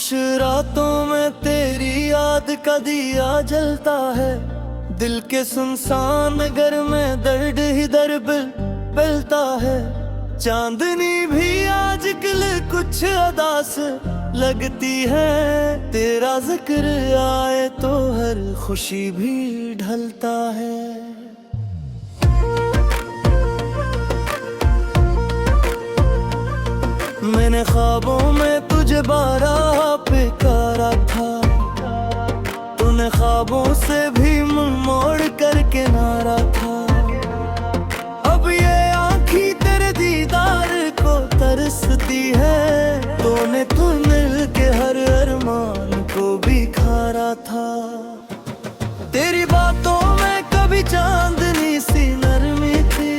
खामोश रातों में तेरी याद का दिया जलता है। दिल के सुनसान घर में दर्द ही दर्द पलता है। चांदनी भी आजकल कुछ अदास लगती है। तेरा जिक्र आए तो हर खुशी भी ढलता है। मैंने ख्वाबों में तुझे बारह पुकारा था। तूने ख्वाबों से भी मुंह मोड़ कर किनारा था। अब ये आँखी तेरे दीदार को तरसती है। तूने मिल के हर अरमान को भी खारा था। तेरी बातों में कभी चांदनी सी नरमी थी।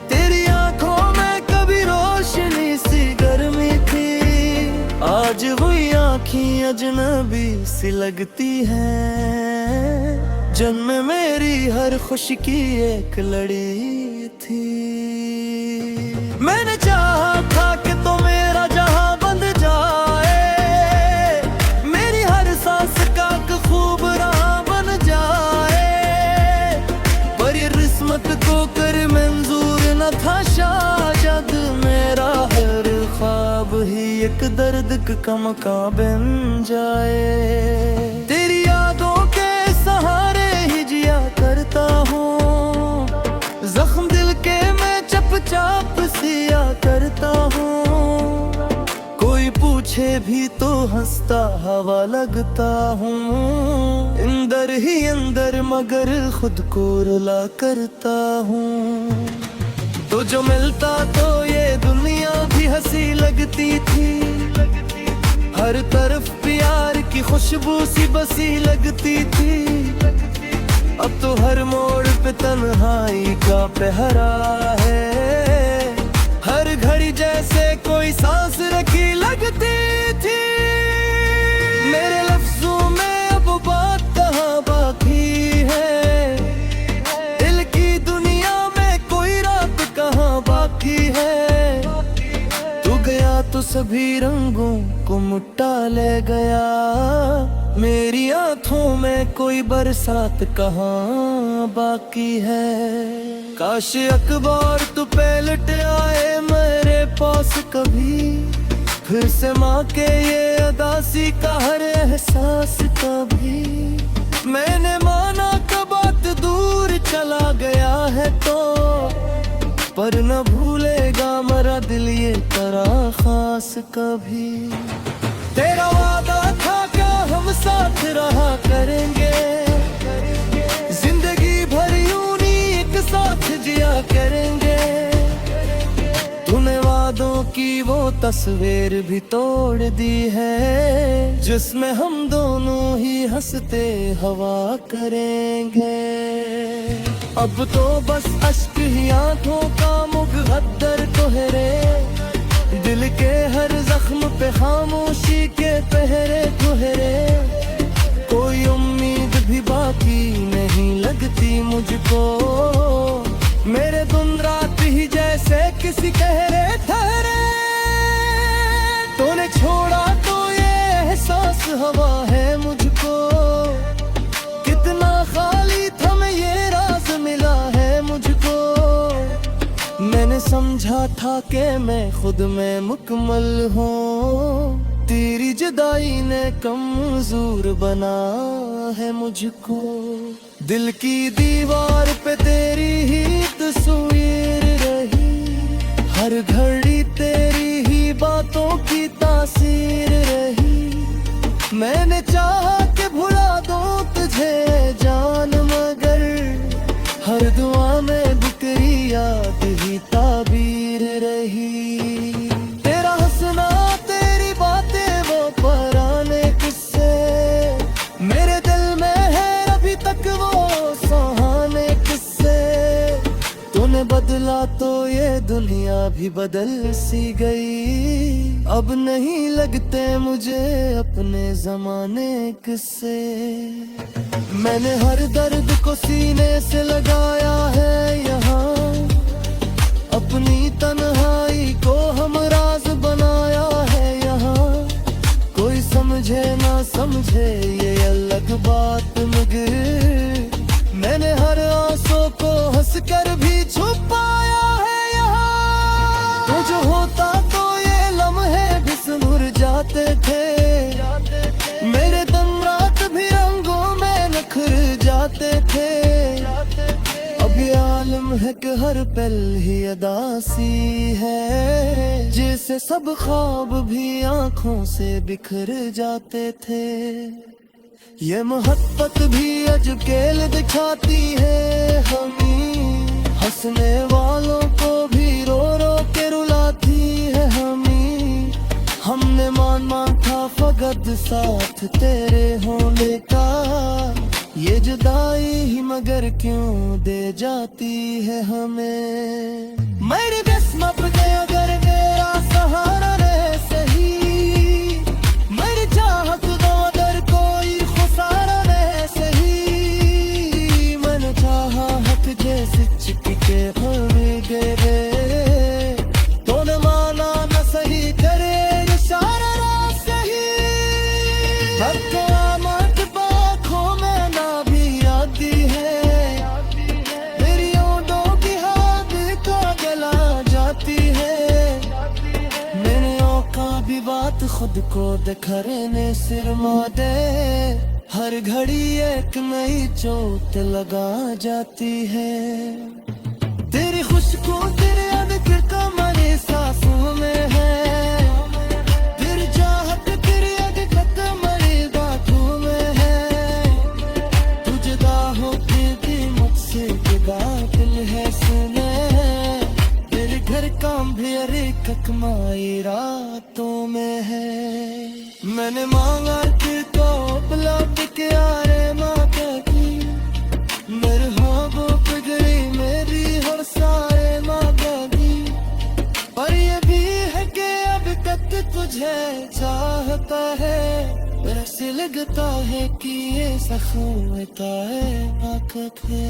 तेरी आंखों में कभी रोशनी सी गर्मी थी। आज वही आँखें अजनबी सी लगती हैं। जन्म मेरी हर खुशी की एक लड़ी थी। मैंने चाहा था कि तो मेरा जहां बंध जाए। मेरी हर सांस का खूब राह बन जाए। पर ये किस्मत को कर मंजूर न था शायद। मेरा हर ख्वाब ही एक दर्द का मकान बन जाए। तेरी यादों के सहारे ही जिया करता हूँ। जख्म दिल के मैं चुपचाप सिया करता हूँ। कोई पूछे भी तो हंसता हवा लगता हूँ। अंदर ही अंदर मगर खुद को रुला करता हूँ। तो जो मिलता तो ये दुनिया भी हंसी लगती थी। हर तरफ प्यार की खुशबू सी बसी लगती थी। अब तो हर मोड़ पे तन्हाई का पहरा है। हर घड़ी जैसे कोई सांस रखी लगती थी। मेरे लफ्जों में अब बात कहाँ बाकी है। दिल की दुनिया में कोई रात कहाँ बाकी है। तू गया तो सभी रंगों को मुट्टा ले गया। मेरी आँखों में कोई बरसात कहाँ बाकी है। काश अखबार तू पलट आए मेरे पास कभी। फिर से माँ के ये अदासी का हर एहसास कभी। मैंने माना कब बात दूर चला गया है तो। पर न भूलेगा मेरा दिल ये तरह खास कभी। तेरा वादा था क्या हम साथ रहा करेंगे। जिंदगी भर यूं ही एक साथ जिया करेंगे। तूने वादों की वो तस्वीर भी तोड़ दी है। जिसमें हम दोनों ही हंसते हवा करेंगे। अब तो बस अश्क ही आंखों का मुकद्दर कोहरे। दिल के हर जख्म पे खामोशी के पहरे कोहरे। कोई उम्मीद भी बाकी नहीं लगती मुझको। मेरे दिन रात ही जैसे किसी कहरे ठहरे। तूने छोड़ा तो ये एहसास हवा है मुझको। कितना खाली था मैं ये राज मिला है मुझको। मैंने समझा था कि मैं खुद में मुकम्मल हूँ। तेरी जुदाई ने कमजोर बना है मुझको। दिल की दीवार पे तेरी ही तस्वीर रही। हर घड़ी तेरी ही बातों की तासीर रही। मैंने चाहा कि भुला दूं तुझे जान मगर। हर दुआ में बिखरी याद ही ताबीर रही। तेरा हंसना तेरी बातें वो पुराने किस्से। मेरे दिल में है अभी तक वो सुहाने किस्से। तूने बदला तो ये दुनिया भी बदल सी गई। अब नहीं लगते मुझे अपने जमाने किस्से। मैंने हर दर्द को सीने से लगाया है यहाँ। अपनी तन्हाई को हम राज बनाया है यहाँ। समझे ना समझे ये अलग बात, मगर मैंने हर आंसू को हंस कर भी छुपाया है यहाँ। तो जो होता तो ये लम्हे भी सुधर जाते थे, मेरे दिन रात भी रंगों में निखर जाते थे। अब ये आलम है कि हर पल ही अदासी है, जैसे सब ख्वाब भी आंखों से बिखर जाते थे। ये मोहब्बत भी अजकेल दिखाती है हमें, हंसने वालों को भी रो रो के रुलाती है हमें। हमने मान था फकत साथ तेरे होने का, ये जुदाई ही मगर क्यों दे जाती है हमें। मेरी किस्मत में अगर मेरा सहारा रहे सही, मेरी चाहत दो अगर कोई खुसारा रहे सही। मैंने चाहा हक जैसे चिपके हमें गिरे, तूने माना न सही करे इशारा ना सही। बात खुद को दिखरने सिर मादे, हर घड़ी एक नई चोट लगा जाती है। तेरी खुशबू तेरे अनक कमरे सांसों में है, तेरी चाहत तेरी अनक कमरे बातों में है। तुझे दाहो भी मुझसे गाफिल है सुने, तेरे घर काम भी अरे ककमाई रातों में है। मैंने मांगा कि तो बुला के यारे माता की, मेरे ख्वाबों पे गई मेरी हर सारे माता की। पर ये भी है कि अब तक तुझे चाहता है, ऐसे लगता है कि ये सखोता है आँख है।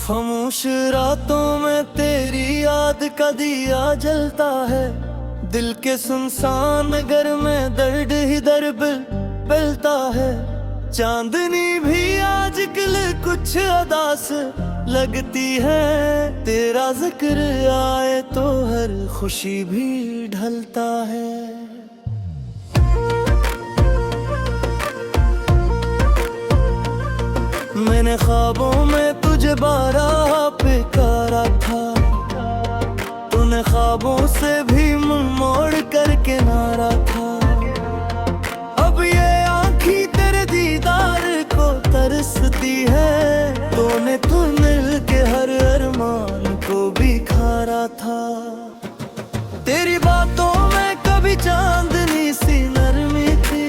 खामोश रातों में तेरी याद का दिया जलता है, दिल के सुनसान घर में दर्द ही दर्द पलता है। चांदनी भी आजकल कुछ अदास लगती है, तेरा जिक्र आए तो हर खुशी भी ढलता है। मैंने ख्वाबों में तुझे बारह पुकारा था, तूने ख्वाबों से भी मुंह मोड़ कर के नारा था। अब ये आँखी तेरे दीदार को तरसती है, तूने तू मिल के हर अरमान को भी खारा था। तेरी बातों में कभी चांदनी सी नरमी थी,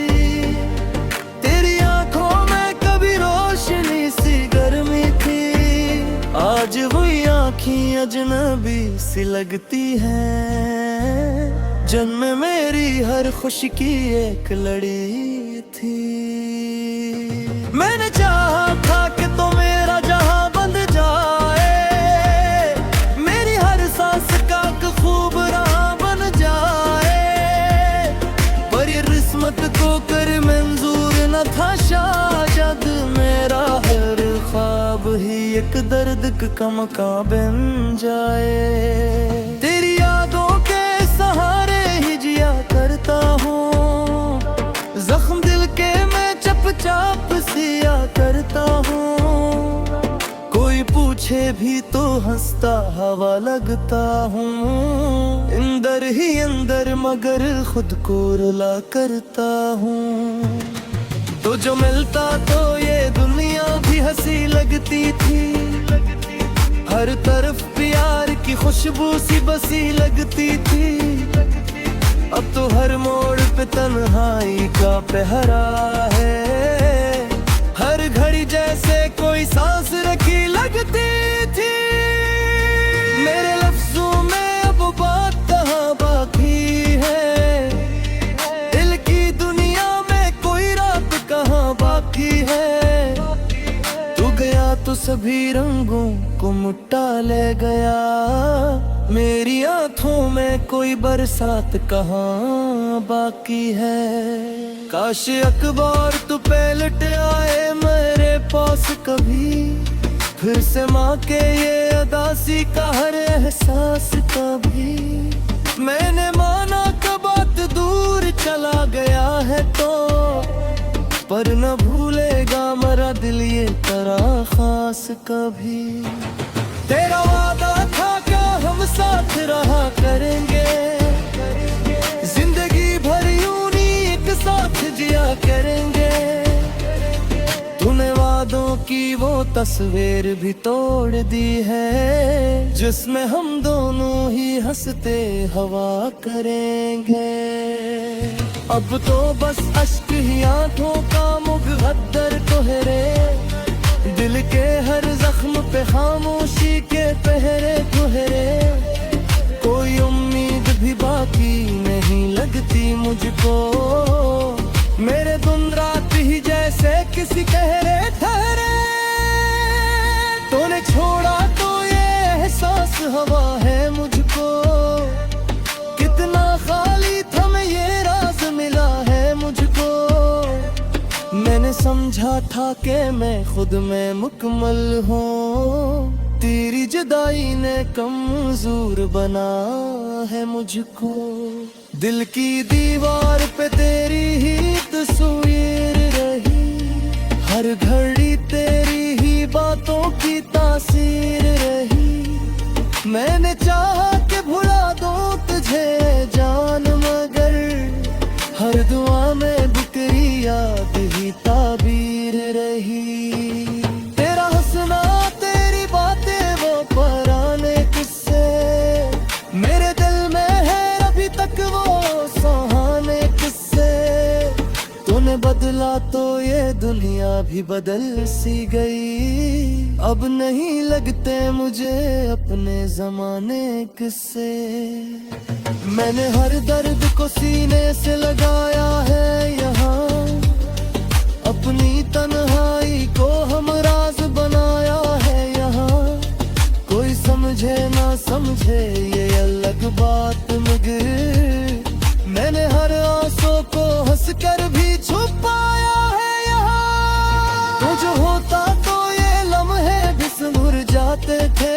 तेरी आंखों में कभी रोशनी सी गर्मी थी। आज वही आँखें अजनबी सी लगती हैं, जन्म मेरी हर खुशी की एक लड़ी थी। मैंने चाहा था कि तो मेरा जहां बंद जाए, मेरी हर सांस का खूब राह बन जाए। पर ये किस्मत को कर मंजूर न था शायद, मेरा हर ख्वाब ही एक दर्द का मकाम बन जाए। तेरी यादों के सहारे ही जिया करता हूँ, जख्म दिल के मैं चुपचाप सिया करता हूँ। कोई पूछे भी तो हंसता हवा लगता हूँ, अंदर ही अंदर मगर खुद को रुला करता हूँ। तो जो मिलता तो ये दुनिया भी हंसी लगती थी, हर तरफ प्यार की खुशबू सी बसी लगती थी। अब तो हर मोड़ पे तन्हाई का पहरा है, हर घड़ी जैसे कोई सांस रखी लगती थी। मेरे लफ्जों में अब बात कहाँ बाकी है, दिल की दुनिया में तो सभी रंगों को मुट्ठा ले गया। मेरी आंखों में कोई बरसात कहाँ बाकी है। काश अखबार तू पलट आए मेरे पास कभी, फिर से माँ के ये अदासी का हर एहसास कभी। मैंने माना कब बात दूर चला गया है तो, पर न भूलेगा मेरा दिल ये तरह खास कभी। तेरा वादा था क्या हम साथ रहा करेंगे, जिंदगी भर यूं ही एक साथ जिया करेंगे। तूने वादों की वो तस्वीर भी तोड़ दी है, जिसमें हम दोनों ही हंसते हवा करेंगे। अब तो बस अश्क ही आंखों का मुकद्दर तोहरे, दिल के हर जख्म पे खामोशी के पहरे तोहरे। कोई उम्मीद भी बाकी नहीं लगती मुझको, मेरे दिन रात ही जैसे किसी कहरे ठहरे। तूने छोड़ा तो ये एहसास हवा है मुझको, कितना खाली था मैं ये राज मिला है मुझको। मैंने समझा था कि मैं खुद में मुकम्मल हूँ, तेरी जुदाई ने कमजोर बना है मुझको। दिल की दीवार पे तेरी ही तस्वीर रही, हर घड़ी तेरी ही बातों की तासीर रही। मैंने चाहा कि भुला दूं तुझे जान, मगर हर दुआ में बिखरी याद ही ताबीर रही। तेरा हंसना तेरी बातें वो पुराने किस्से, मेरे दिल में है अभी तक वो सुहाने किस्से। तूने बदला तो ये दुनिया भी बदल सी गई, अब नहीं लगते मुझे अपने जमाने किस्से। मैंने हर दर्द को सीने से लगाया है यहाँ, अपनी तन्हाई को हम राज बनाया है यहाँ। कोई समझे ना समझे ये अलग बात, मगर मैंने हर आंसू को हंस कर भी छुपाया है यहाँ। तो जो होता तो ये लम्हे भी संभुर जाते थे,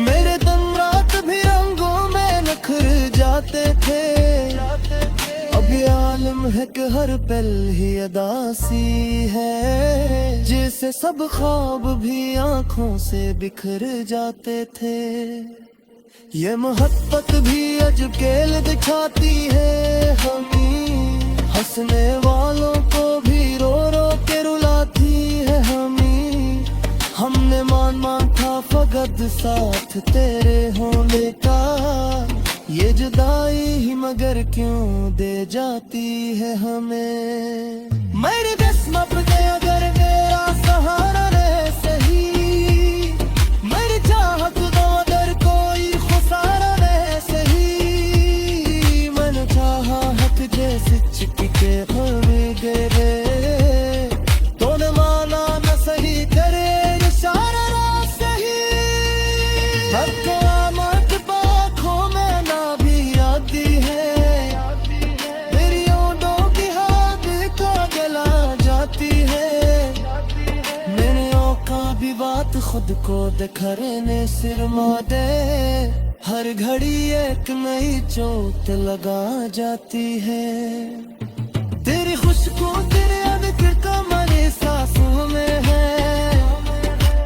मेरे दिन रात भी रंगों में नखर जाते थे। अब ये आलम है कि हर पल ही अदासी है, जैसे सब ख्वाब भी आंखों से बिखर जाते थे। ये मोहब्बत भी अजब खेल दिखाती है हमें, हंसने वालों को भी रो रो के रुलाती है हमें। हमने मान था फकत साथ तेरे होने का, ये जुदाई ही मगर क्यों दे जाती है हमें। मेरी किस्मत में अगर मेरा सहारा रहे सही, मेरी चाहत दो अगर कोई खुसारा रहे सही। मैंने चाहा हक जैसे चिपके हुए गिरे, तूने माना न सही करे इशारा ना सही। हक आमद बाखों में ना भी आती है, मेरी ओंठों की हाथ को गला जाती है। मेरे औका भी बात खुद को दिखरने सिर दे, हर घड़ी एक नई चोट लगा जाती है। तेरी खुशबू तेरे अधकर कमरे सांसों में है,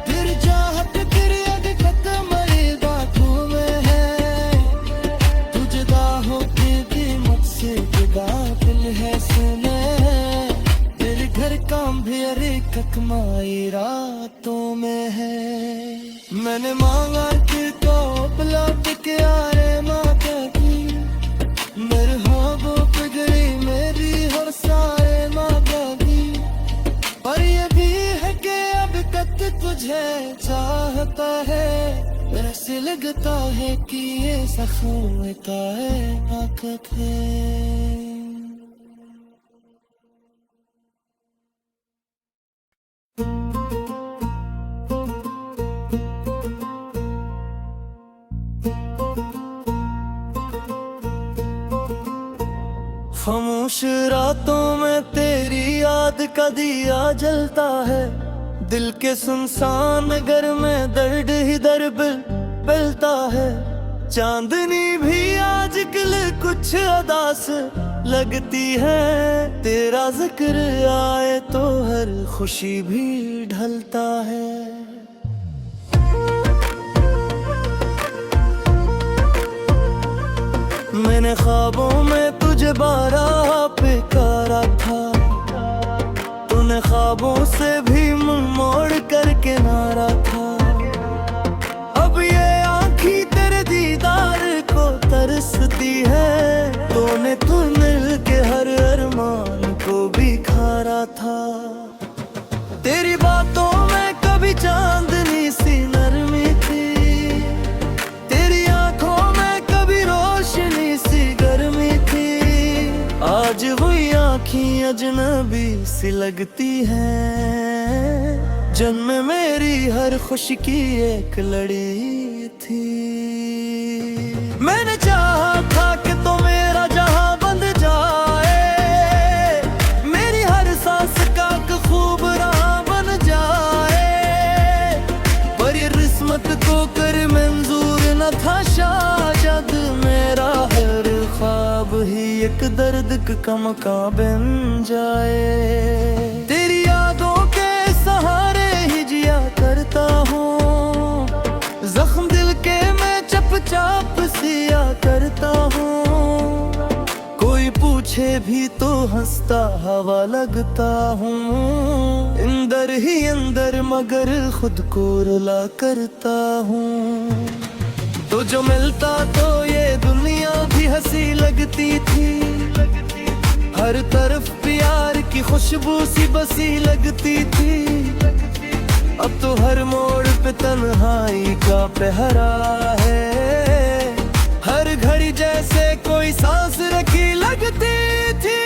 तेरी चाहत तेरी अधकत मरे बातों में है। तू जुदा होके भी मुझसे जुदा दिल है सुने, तेरे घर काम भी अरे ककमाई रातों में है। मैंने मांगा कि को बुलाते के आरे माता की, मेरे ख्वाबों पे गई मेरी हर सारे माता की। पर ये भी है कि अब तक तुझे चाहता है, ऐसे लगता है कि ये सखों का है आखत है। कुछ रातों में तेरी याद का दिया जलता है, दिल के सुनसान घर में दर्द ही दर्द मिलता है। चांदनी भी आजकल कुछ अदास लगती है, तेरा जिक्र आए तो हर खुशी भी ढलता है। मैंने ख्वाबों में तुझे बारह पुकारा था, तूने ख्वाबों से भी मुंह मोड़ कर किनारा था। अब ये आँखी तेरे दीदार को तरसती है, तूने तू मिल के हर अरमान को भी खारा था। तेरी बातों में कभी चांदनी सी नरमी थी, तेरी आंखों में कभी रोशनी सी गर्मी थी। आज वही आँखें अजनबी सी लगती हैं, जन्म मेरी हर खुशी की एक लड़ी थी। मैंने चाहा था कि तो मेरा जहां बंध जाए, मेरी हर सांस का खूब राह बन जाए, पर ये किस्मत को कर मंजूर न था शायद। मेरा हर ख्वाब ही एक दर्द का मकान बन जाए। तेरी यादों के सहारे ही जिया करता हूँ, जख्म दिल के मैं चुपचाप सिया करता हूँ। कोई पूछे भी तो हंसता हवा लगता हूँ, अंदर ही अंदर मगर खुद को रुला करता हूँ। तो जो मिलता तो ये दुनिया भी हंसी लगती थी, हर तरफ प्यार की खुशबू सी बसी लगती थी। अब तो हर मोड़ पे तन्हाई का पहरा है, हर घड़ी जैसे कोई सांस रखी लगती थी।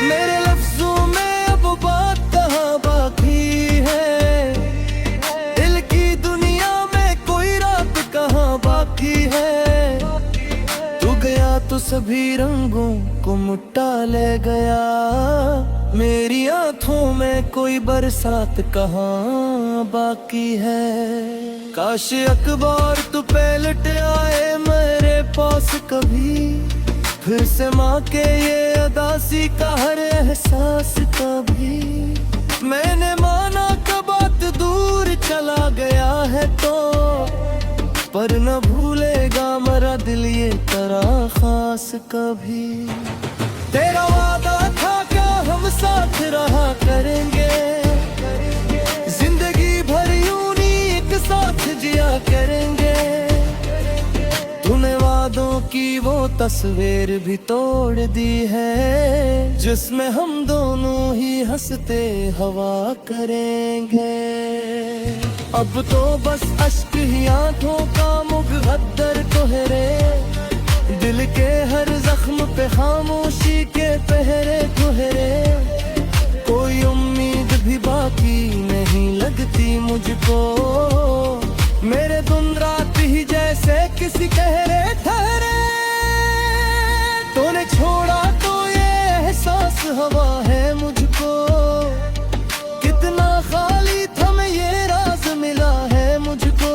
मेरे लफ्जों में अब बात कहाँ बाकी है, दिल की दुनिया में कोई रात कहाँ बाकी है। तू गया तो सभी रंगों को मुट्टा ले गया, मेरी आंखों में कोई बरसात कहाँ बाकी है। काश अखबार तू पलट आए मेरे पास कभी, फिर से माँ के ये अदासी का हर एहसास कभी। मैंने माना कब बात दूर चला गया है तो, पर न भूलेगा मेरा दिल ये तरह खास कभी। तेरा वादा था क्या हम साथ रहा करेंगे, जिंदगी भर यूं ही एक साथ जिया करेंगे। तूने वादों की वो तस्वीर भी तोड़ दी है, जिसमें हम दोनों ही हंसते हवा करेंगे। अब तो बस अश्क ही आंखों का मुकद्दर कोहरे, दिल के हर जख्म पे खामोशी के पहरे कोहरे। कोई उम्मीद भी बाकी नहीं लगती मुझको, मेरे दिन रात ही जैसे किसी कहरे ठहरे। तूने छोड़ा तो ये एहसास हवा है मुझको, कितना खाली था मैं ये राज मिला है मुझको।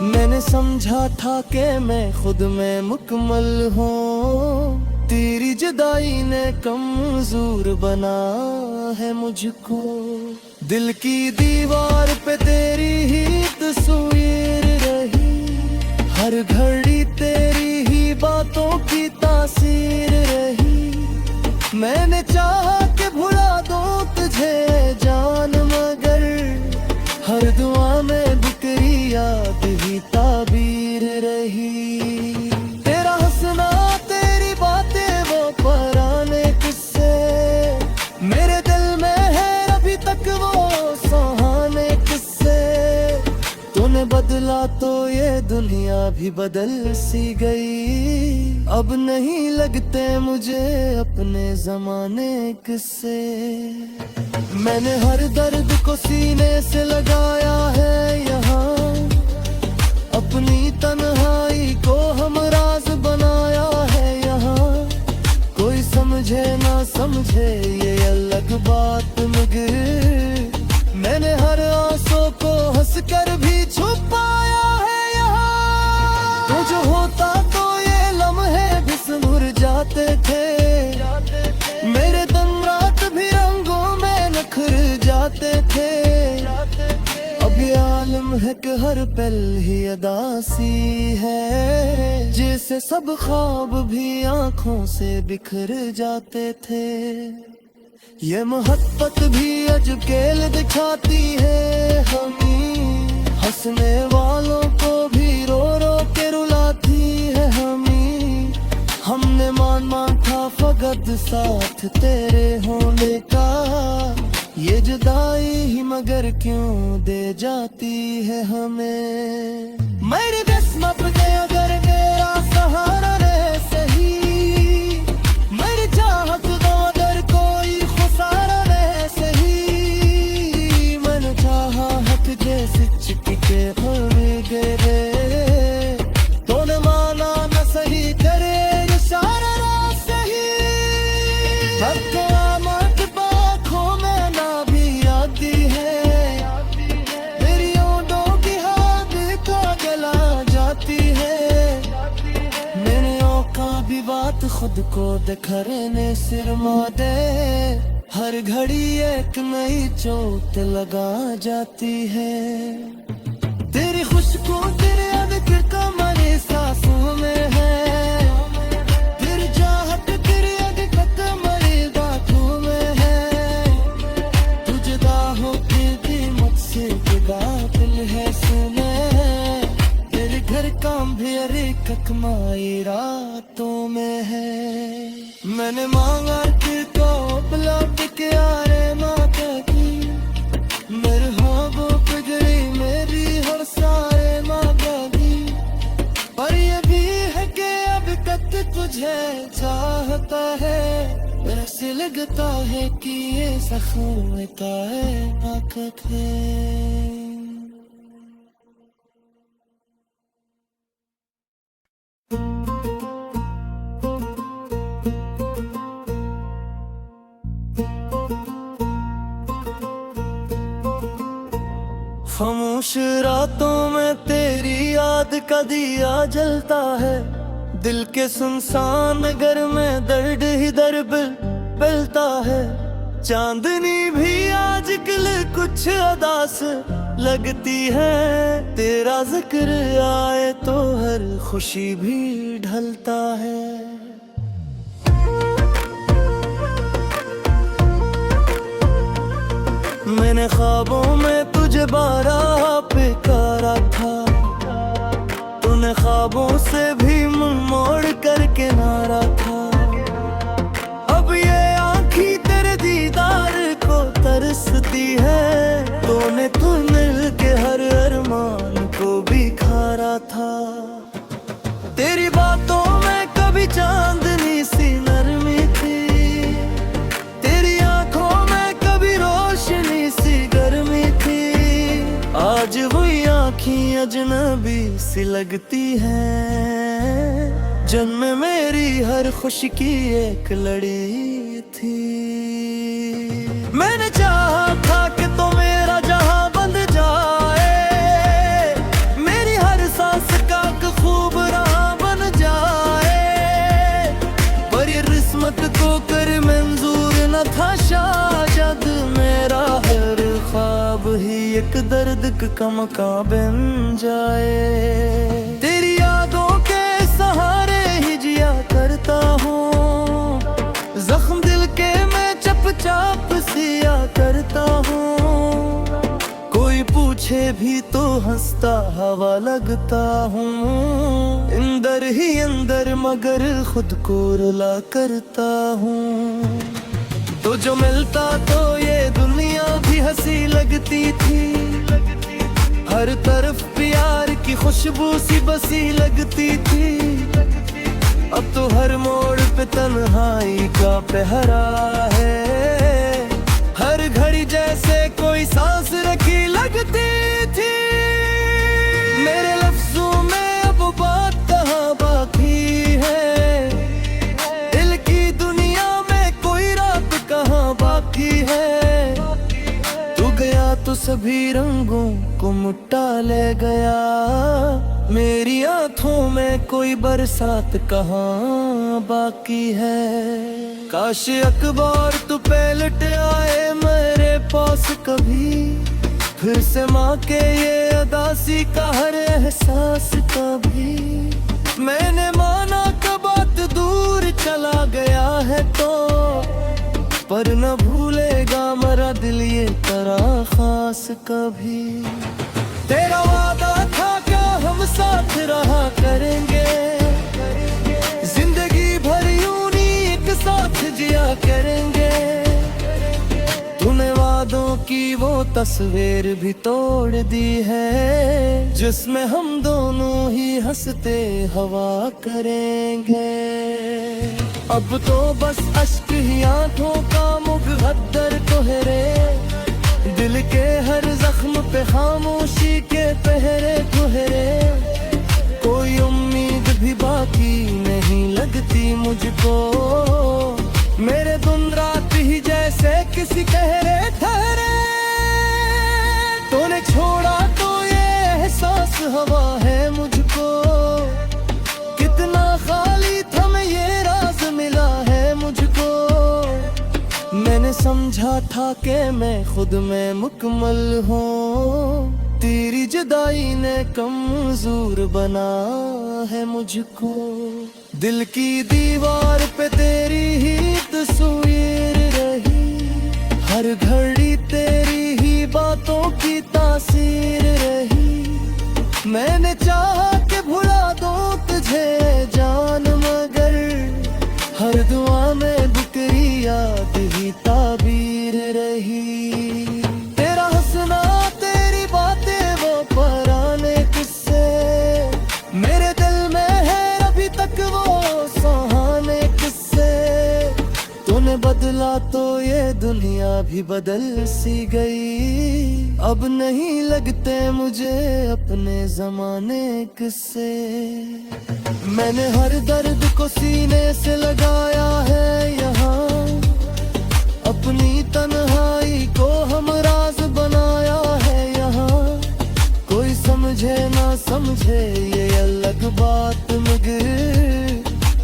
मैंने समझा था कि मैं खुद में मुकम्मल हूँ, तेरी जुदाई ने कमजोर बना है मुझको। दिल की दीवार पे तेरी ही तस्वीर रही, हर घड़ी तेरी ही बातों की तासीर रही। मैंने चाहा कि भुला दूं तुझे जान, मगर हर दुआ में बिखरी याद ही ताबीर रही। तेरा हंसना तेरी बातें वो पुराने किस्से, मेरे दिल में है अभी तक वो सुहाने किस्से। तूने बदला तो ये दुनिया भी बदल सी गई, अब नहीं लगते मुझे अपने जमाने किस्से। मैंने हर दर्द को सीने से लगाया है यहाँ, अपनी तन्हाई को हम राज बनाया है यहाँ। समझे ये अलग बात मगर मैंने हर आंसू को हंसकर भी छुपाया है यहाँ। तो जो होता तो ये लम्हे भी सुधर जाते थे, मेरे दिन रात भी रंगों में नखर जाते थे। अब ये आलम है कि हर पल ही अदासी है, जैसे सब ख्वाब भी आंखों से बिखर जाते थे। ये मोहब्बत भी अजकेल दिखाती है हमें, हंसने वालों को भी रो रो के रुलाती है हमें। हमने मान था फकत साथ तेरे होने का, ये जुदाई ही मगर क्यों दे जाती है हमें। मेरी किस्मत में अगर मेरा सहारा रहे सही, मेरी चाहत दो अगर कोई खुसारा रहे सही। मैंने चाहा हक जैसे चिपके भर गए, तूने माना न सही करे इशारा ना सही। बात खुद को दिखरने सिर मादे, हर घड़ी एक नई चोट लगा जाती है। तेरी खुशबू तेरे अनकर कमरे सांसों में है, तेरी चाहत तेरी अनकर कमरे बातों में है। तुझे दाहों की भी मुझसे गाफिल है सुने, तेरे घर काम भी अरे ककमाई रातों में है। मैंने मांगा कि तो लौट के आए माता की, मेरे ख्वाबों पे गई मेरी हर सारे मांगा दी। पर ये भी है कि अब तक तुझे चाहता है, ऐसे लगता है कि ये सख्म का है आखत है। खामोश रातों में तेरी याद का दिया जलता है, दिल के सुनसान घर में दर्द ही दर्द बलता है। चांदनी भी आजकल कुछ अदास लगती है, तेरा जिक्र आए तो हर खुशी भी ढलता है। मैंने ख्वाबों में तुझे बारह पुकारा था, तूने ख्वाबों से भी मुंह मोड़ करके नारा था। अब ये आँखी तेरे दीदार को तरसती है, तूने तू मिल के हर अरमान को भी खारा था। तेरी बातों में कभी चांदनी सी नरमी थी, तेरी आंखों में कभी रोशनी सी गर्मी थी। आज वही आँखें अजनबी सी लगती हैं, जन्म मेरी हर खुशी की एक लड़ी थी। मैंने चाहा था कि तो मेरा जहां बंद जाए, मेरी हर सांस का खूब राह बन जाए। पर ये किस्मत को कर मंजूर न था शायद, मेरा हर ख्वाब ही एक दर्द का मकान बन जाए। तेरी यादों के सहारे ही जिया करता हूँ, जख्म दिल के मैं चुपचाप सिया करता हूँ। कोई पूछे भी तो हंसता हवा लगता हूँ, अंदर ही अंदर मगर खुद को रुला करता हूँ। तो जो मिलता तो ये दुनिया भी हंसी लगती थी, हर तरफ प्यार की खुशबू सी बसी लगती थी। अब तो हर मोड़ पे तन्हाई का पहरा है, हर घड़ी जैसे कोई सांस रखी लगती थी। मेरे लफ्जों में अब बात कहाँ बाकी है, दिल की दुनिया में कोई राह सभी रंगों को मुट्ठा ले गया। मेरी आंखों में कोई बरसात कहाँ बाकी है। काश अखबार तू पलट आए मेरे पास कभी, फिर से माँ के ये अदासी का हर एहसास कभी। मैंने माना कब बात दूर चला गया है तो, पर न भूलेगा मेरा दिल ये तरह खास कभी। तेरा वादा था क्या हम साथ रहा करेंगे, जिंदगी भर यूं ही एक साथ जिया करेंगे। तूने वादों की वो तस्वीर भी तोड़ दी है, जिसमें हम दोनों ही हंसते हवा करेंगे। अब तो बस अश्क ही आंखों का मुकद्दर कोहरे, दिल के हर जख्म पे खामोशी के पहरे कोहरे। कोई उम्मीद भी बाकी नहीं लगती मुझको, मेरे दिन रात ही जैसे किसी कहरे ठहरे। तूने छोड़ा तो ये एहसास हवा है मुझको, कितना खाली था मैं ये राज मिला है मुझको। मैंने समझा था कि मैं खुद में मुकम्मल हूँ, तेरी जुदाई ने कमजोर बना है मुझको। दिल की दीवार पे तेरी ही तस्वीर रही, हर घड़ी तेरी ही बातों की तासीर रही। मैंने चाहा कि भुला दूं तुझे जान, मगर हर दुआ में बिखरी याद ही ताबीर रही। तेरा हंसना तेरी बातें वो पुराने किस्से, मेरे दिल में है अभी तक वो सुहाने किस्से। तूने बदला तो ये दुनिया भी बदल सी गई, अब नहीं लगते मुझे अपने जमाने किस्से। मैंने हर दर्द को सीने से लगाया है यहाँ, अपनी तन्हाई को हम राज बनाया है यहाँ। कोई समझे ना समझे ये अलग बात, मगर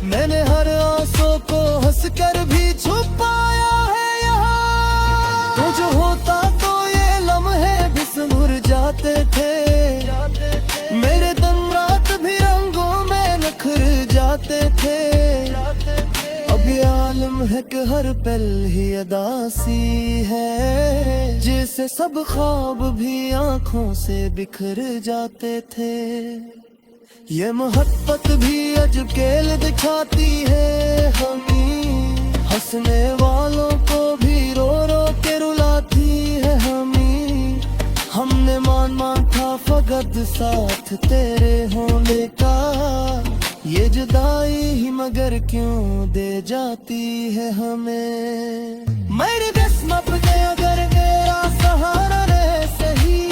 मैंने हर आंसू को हंस कर भी छुपाया है यहाँ। तो जो होता तो ये लम्हे भी सुधर जाते थे, मेरे दिन रात भी रंगों में नखर जाते थे। अब ये आलम है कि हर पल ही अदासी है, जैसे सब ख्वाब भी आंखों से बिखर जाते थे। ये मोहब्बत भी अजब खेल दिखाती है हमें, हंसने वालों को भी रो रो के रुलाती है हमें। हमने मान था फकत साथ तेरे होने का, ये जुदाई ही मगर क्यों दे जाती है हमें। मेरी किस्मत में अगर मेरा सहारा रहे सही,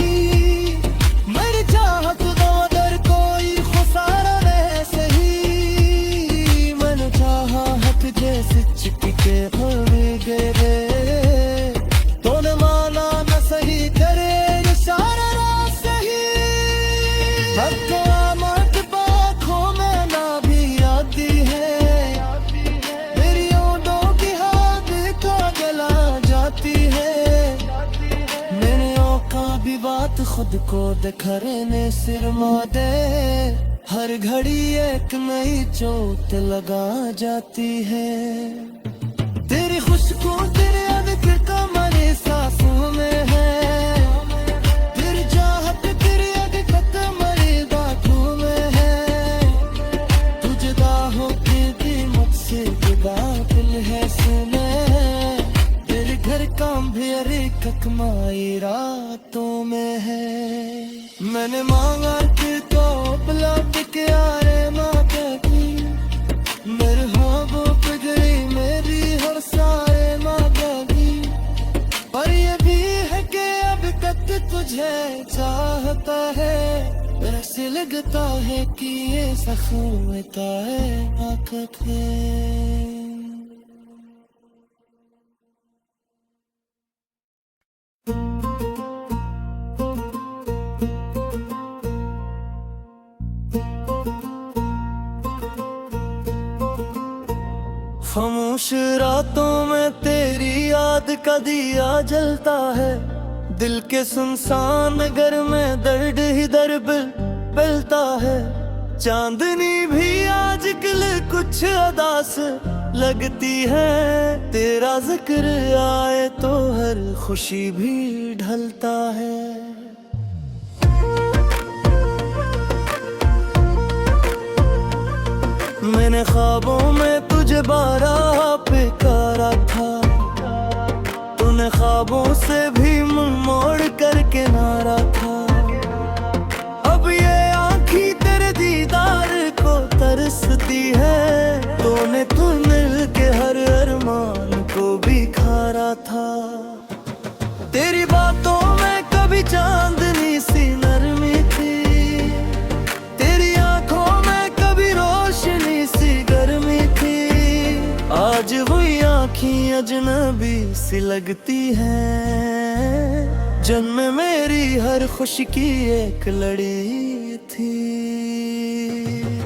मेरी चाहत दो अगर कोई खुसारा रहे सही। मैंने चाहा हक जैसे चिपके हुए गिरे, तूने माना न सही करे इशारा ना सही। खुद को दिखरने सिर मादे, हर घड़ी एक नई चोट लगा जाती है। तेरी खुशबू तेरे अधक कमरे सांसों में है, तेरी चाहत तेरी अधक मरे बातों में है। तू जुदा होके भी मुझसे जुदा दिल है सुने, तेरे घर काम भी अरे ककमाई रातों में है। मैंने मांगा कि तो पलट के आरे माँ की, मेरे ख्वाबों पे गई मेरी हर सारे माँ की। पर ये भी है कि अब तक तुझे चाहता है, ऐसे लगता है कि ये सखूता है आखत है। खामोश रातों में तेरी याद का दिया जलता है, दिल के सुनसान घर में दर्द ही दर्द मिलता है। चांदनी भी आजकल कुछ अदास लगती है, तेरा जिक्र आए तो हर खुशी भी ढलता है। मैंने ख्वाबों में तुझे बारह पुकारा था, तूने ख्वाबों से भी मुंह मोड़ करके नारा था। अब ये आँखी तेरे दीदार को तरसती है, तूने मिल के हर अरमान को भी खारा था। तेरी बातों में कभी चांदनी सी नरमी थी, तेरी आंखों में कभी रोशनी सी गर्मी थी। आज वही आँखें अजनबी सी लगती हैं, जन्म मेरी हर खुशी की एक लड़ी थी।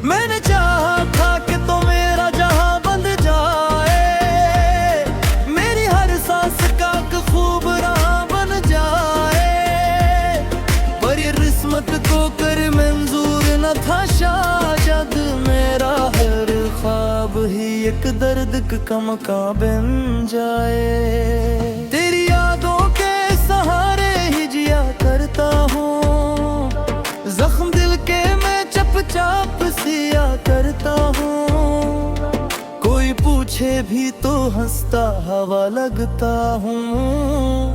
मैंने चाहा था कि तो मेरा जहां बंद जाए, मेरी हर सांस का खूब राह बन जाए, पर ये किस्मत को कर मंजूर न था शायद, मेरा हर ख्वाब ही एक दर्द का मकाम बन जाए। तेरी यादों के सहारे ही जिया करता हूँ, जख्म दिल के मैं चुपचाप सिया करता हूँ। कोई पूछे भी तो हंसता हवा लगता हूँ,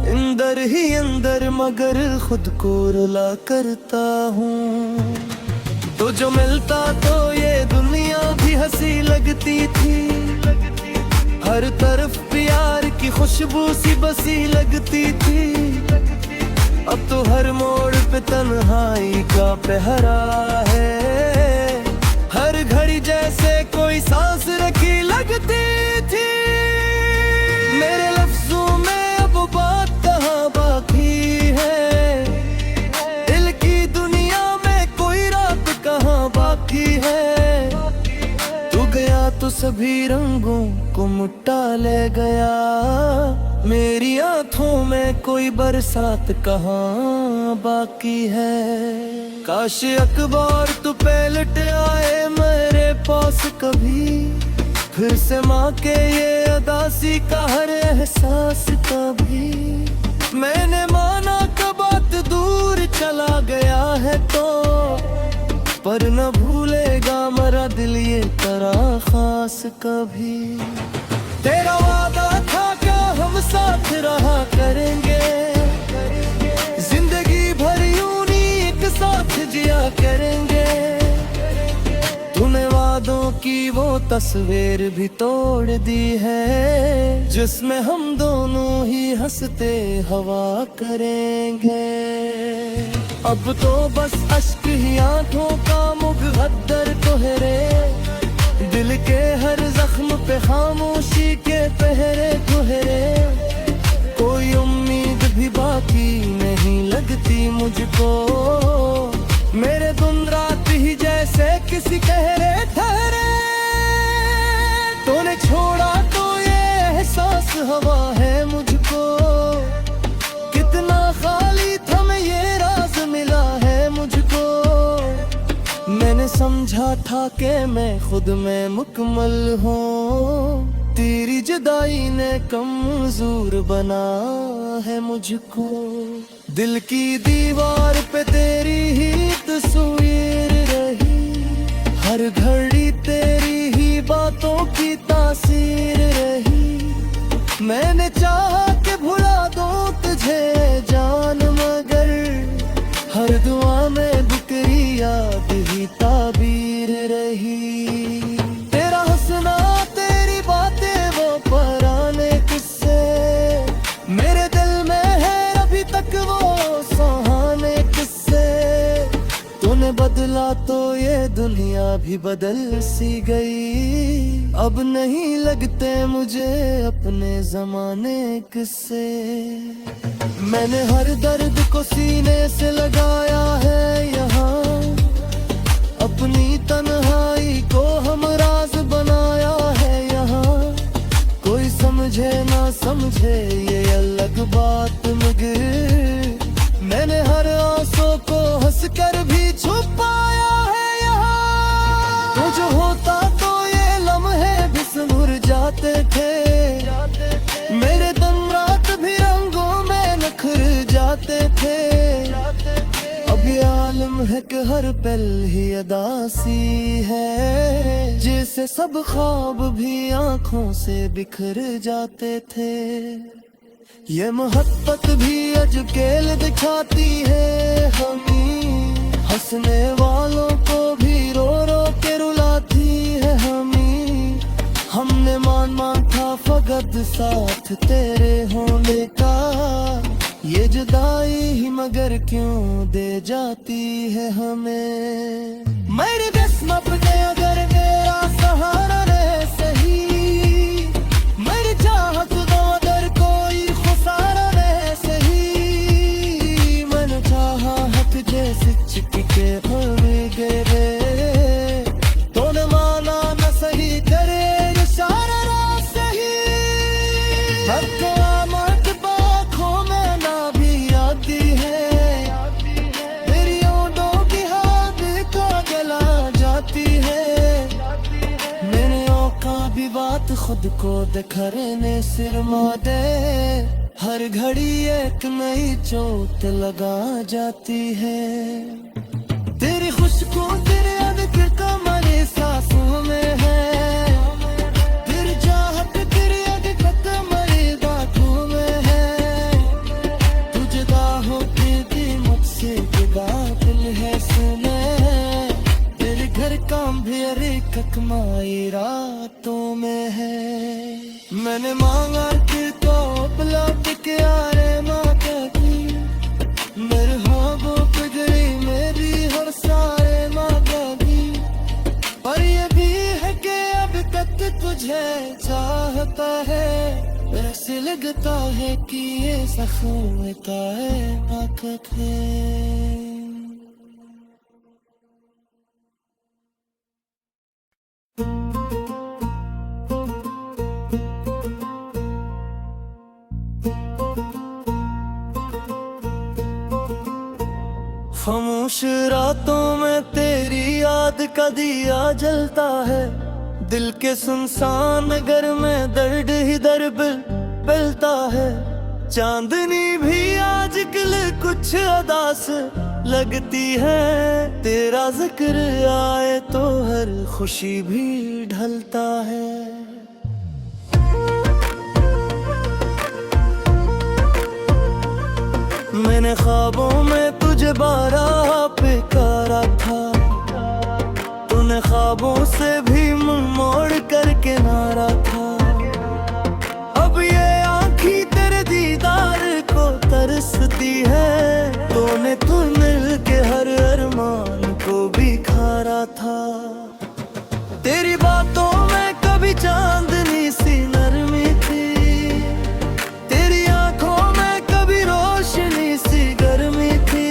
अंदर ही अंदर मगर खुद को रुला करता हूँ। तो जो मिलता तो ये दुनिया भी हंसी लगती थी, हर तरफ प्यार की खुशबू सी बसी लगती थी। अब तो हर मोड़ पे तन्हाई का पहरा है, हर घड़ी जैसे कोई सांस रखी लगती थी। मेरे लफ्जों में अब बात कहाँ बाकी है, दिल की दुनिया में कोई रात कहाँ बाकी है। तू गया तो सभी रंगों को मुट्टा ले गया, मेरी आंखों में कोई बरसात कहाँ बाकी है। काश अखबार तू पलट आए मेरे पास कभी, फिर से माँ के ये अदासी का हर एहसास कभी। मैंने माना कब बात दूर चला गया है तो, पर न भूलेगा मेरा दिल ये तरह खास कभी। तेरा वादा था क्या हम साथ रहा करेंगे, जिंदगी भर यूं ही एक साथ जिया करेंगे। तूने वादों की वो तस्वीर भी तोड़ दी है, जिसमें हम दोनों ही हंसते हवा करेंगे। अब तो बस अश्क ही आंखों का मुकद्दर तोहरे, दिल के हर जख्म पे खामोशी के पहरे तोहरे। कोई उम्मीद भी बाकी नहीं लगती मुझको, मेरे दिन रात ही जैसे किसी कहरे ठहरे। तूने छोड़ा तो ये एहसास हवा है मुझको, कितना खाली था मैं ये राज मिला है मुझको। मैंने समझा था कि मैं खुद में मुकम्मल हूँ, तेरी जुदाई ने कमजोर बना है मुझको। दिल की दीवार पे तेरी ही तस्वीर रही, हर घड़ी तेरी ही बातों की तासीर रही। मैंने चाहा कि भुला दूं तुझे जान, मगर हर दुआ में बिखरी याद ही ताबीर रही। तेरा हंसना तेरी बातें वो पुराने किस्से, मेरे दिल में है अभी तक वो सुहाने किस्से। तूने बदला तो ये दुनिया भी बदल सी गई, अब नहीं लगते मुझे अपने जमाने किस्से। मैंने हर दर्द को सीने से लगाया है यहाँ, अपनी तन्हाई को हम राज बनाया है यहाँ। समझे ना समझे ये अलग बात, मगर मैंने हर आंसू को हंस कर भी छुपाया है यहाँ। तो जो होता तो ये लम्हे भी सुधर जाते थे, मेरे दिन रात भी रंगों में निखर जाते थे। अब ये आलम है कि हर पल ही अदासी है, जैसे सब ख्वाब भी आंखों से बिखर जाते थे। ये मोहब्बत भी अजकेल दिखाती है हमें, हंसने वालों को भी रो रो के रुलाती है हमें। हमने मान था फकत साथ तेरे होने का, ये जुदाई ही मगर क्यों दे जाती है हमें। मेरी किस्मत ने अगर मेरा सहारा रहे सही, मेरी चाहत दो अगर कोई खुसारा रहे सही। मैंने चाहा हक जैसे चिपके हुए गिरे, तूने माना न सही तेरे इशारा ना सही। खुद को दिखरने सिर मादे, हर घड़ी एक नई चोट लगा जाती है। तेरी खुशबू तेरे अधर कमरे सांसों में है, तेरी चाहत तेरी अधर कमरे बातों में है। तुझे होती थी मुझसे जुदा दिल है सुने, तेरे घर काम भी अरे ककमाई रातों में है। मैंने मांगा कि तो उपलब्ध किया रे माँ की, मेरे ख्वाबों पे गई मेरी हर सारे माँ की। पर ये भी है कि अब तक तुझे चाहता है, ऐसे लगता है कि ये सखोता है वक्त है। खामोश रातों में तेरी याद का दिया जलता है, दिल के सुनसान घर में दर्द ही दर्द पलता है। चांदनी भी आजकल कुछ अदास लगती है, तेरा जिक्र आए तो हर खुशी भी ढलता है। मैंने ख्वाबों में तुझे बारह पुकारा था, तूने ख्वाबों से भी मुंह मोड़ कर के नारा था। अब ये आँखी तेरे दीदार को तरसती है, तूने मिल के हर अरमान को भी खारा था। तेरी बातों में कभी चांदनी सी नरमी थी, तेरी आंखों में कभी रोशनी सी गर्मी थी।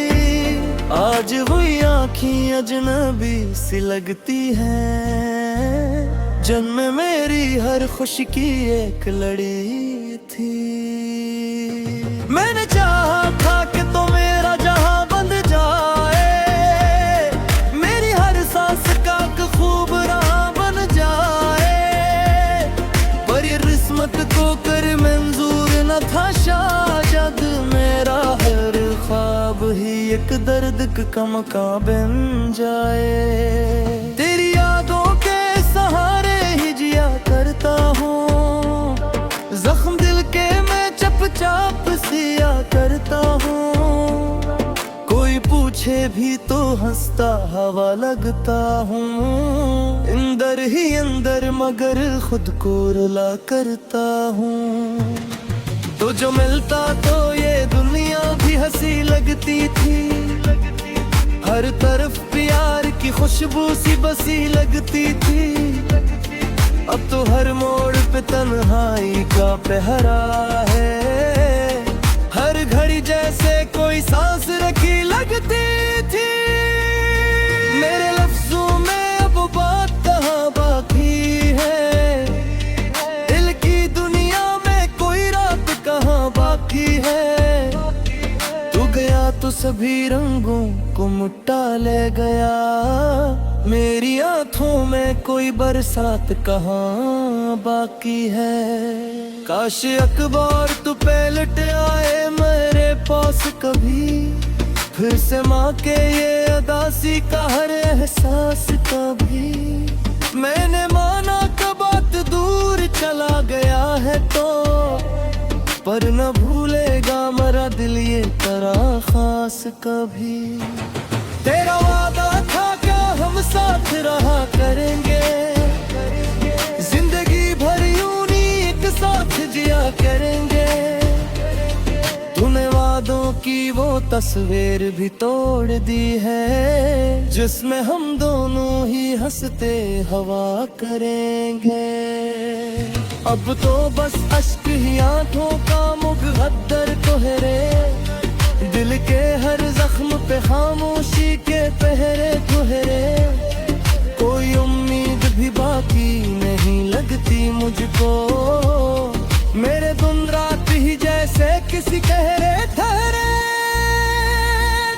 आज वही आँखें अजनबी सी लगती हैं, जन्म मेरी हर खुशी की एक लड़ी थी। मैंने चाहा था कि तो मेरा जहां बंद जाए, मेरी हर सांस का खूब राह बन जाए। पर ये किस्मत को कर मंजूर न था शायद, मेरा हर ख्वाब ही एक दर्द का मकान बन जाए। तेरी यादों के सहारे ही जिया करता हूँ, जख्म दिल के मैं चुपचाप सिया करता हूँ। कोई पूछे भी तो हंसता हवा लगता हूँ, अंदर ही अंदर मगर खुद को रुला करता हूँ। तो जो मिलता तो ये दुनिया भी हंसी लगती थी, हर तरफ प्यार की खुशबू सी बसी लगती थी। अब तो हर मोड़ पे तन्हाई का पहरा है, हर घड़ी जैसे कोई सांस रखी लगती थी। मेरे लफ्जों में अब बात कहाँ बाकी है, दिल की दुनिया में तो सभी रंगों को मुट्ठा ले गया। मेरी आंखों में कोई बरसात कहाँ बाकी है। काश अखबार तू पलट आए मेरे पास कभी, फिर से माँ के ये अदासी का हर एहसास कभी। मैंने माना कब बात दूर चला गया है तो, पर न भूलेगा मेरा दिल ये तरह खास कभी। तेरा वादा था क्या हम साथ रहा करेंगे, जिंदगी भर यूं ही एक साथ जिया करेंगे। तूने वादों की वो तस्वीर भी तोड़ दी है, जिसमें हम दोनों ही हंसते हवा करेंगे। अब तो बस अश्क ही आंखों का मुकद्दर कोहरे, दिल के हर जख्म पे खामोशी के पहरे कोहरे। कोई उम्मीद भी बाकी नहीं लगती मुझको, मेरे दिन रात ही जैसे किसी कहरे ठहरे।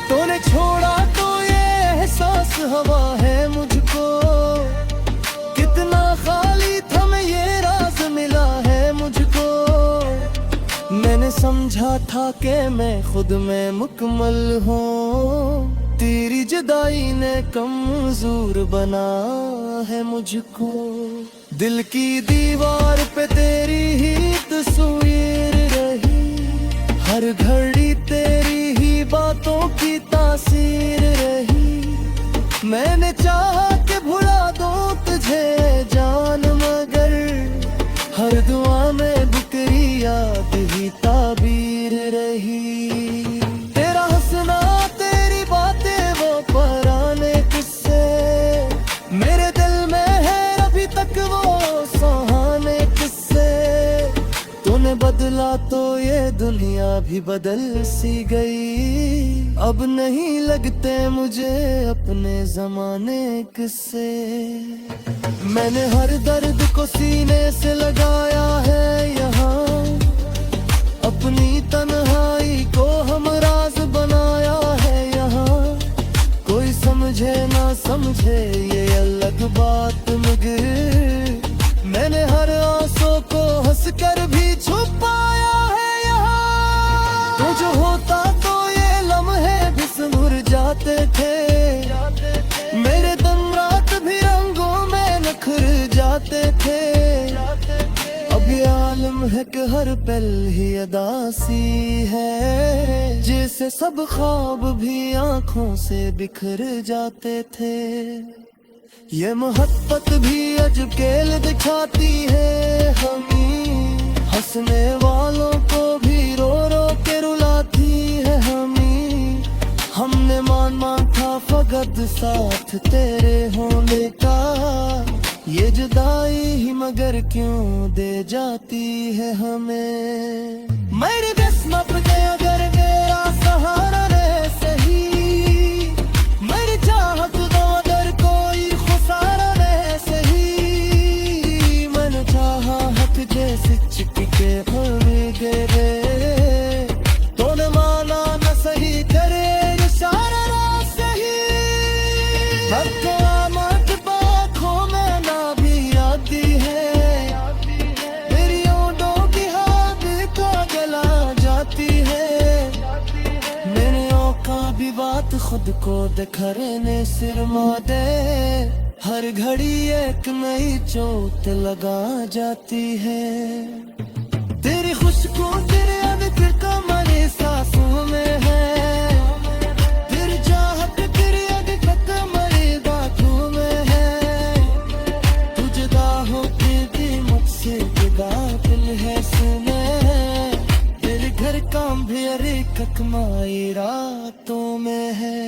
तूने छोड़ा तो ये एहसास हवा है मुझको, कितना खाली था मैं ये राज मिला है मुझको। मैंने समझा था कि मैं खुद में मुकम्मल हूँ, तेरी जुदाई ने कमजोर बना है मुझको। दिल की दीवार पे तेरी ही तस्वीर रही, हर घड़ी तेरी ही बातों की तासीर रही। मैंने चाहा कि भुला दूं तुझे जान, मगर हर दुआ में बिखरी याद ही ताबीर रही। तेरा हंसना तेरी बातें वो पुराने किस्से, मेरे दिल में है अभी तक वो सुहाने किस्से। तूने बदला तो ये दुनिया भी बदल सी गई, अब नहीं लगते मुझे अपने जमाने किस्से। मैंने हर दर्द को सीने से लगाया है यहाँ, अपनी तन्हाई को हम राज बनाया है यहाँ। कोई समझे ना समझे ये अलग बात, मगर मैंने हर आंसू को हंस कर भी छुपाया है यहाँ। तो जो होता तो ये लम्हे भी सुधर जाते थे, मेरे दिन रात भी रंगों में निखर जाते थे। अब ये आलम है कि हर पल ही अदासी है, जैसे सब ख्वाब भी आंखों से बिखर जाते थे। ये मोहब्बत भी अजब खेल दिखाती है हमें, हंसने वालों को भी रो रो के रुलाती है हमें। हमने मान था फकत साथ तेरे होने का, ये जुदाई ही मगर क्यों दे जाती है हमें। मेरी किस्मत ने अगर मेरा सहारा रहे सही, मेरी चाहत दो अगर कोई खुसारा रहे सही। मैंने चाहा हक जैसे चिपके हुए गिरे, तूने माना न सही करे इशारा ना सही। अब तो आमद बाखों में ना भी आती है, मेरी ओंठों की हाथ को गला जाती है। मेरे औका भी बात खुद को दिखरने सिर मादे, हर घड़ी एक नई चोट लगा जाती है। तेरी खुशबू तेरे अनक कमरे सांसों में है, तेरी चाहत तेरी अनक कमरे बातों में है। तू जुदा होके भी मुझसे जुदा दिल है सुने, तेरे घर काम भी अरे ककमाई रातों में है।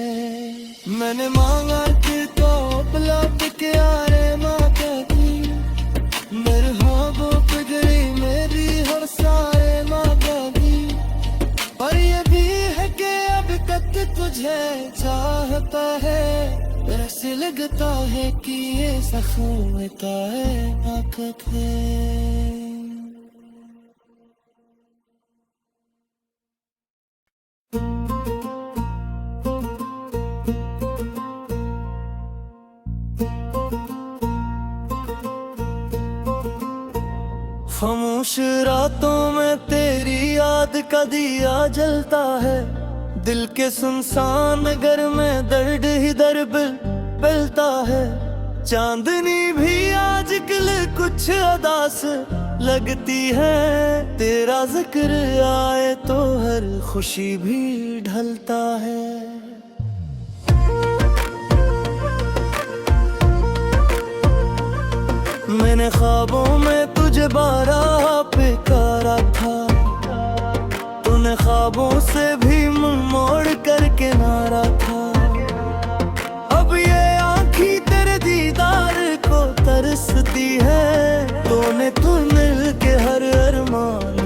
मैंने मांगा कि तो बुला के यारे माँ कहती, मेरे ख्वाबों पे गई मेरी हर सारे माँ कहती। पर ये भी है कि अब तक तुझे चाहता है, ऐसे लगता है कि ये जख्म का है आँख है। कुछ रातों में तेरी याद का दिया जलता है, दिल के सुनसान घर में दर्द ही दर्द मिलता है। चांदनी भी आजकल कुछ अदास लगती है, तेरा जिक्र आए तो हर खुशी भी ढलता है। मैंने ख्वाबों में तुझे बारह पुकारा था, तूने ख्वाबों से भी मुंह मोड़ कर किनारा था। अब ये आँखी तेरे दीदार को तरसती है, तूने तू मिल के हर अरमान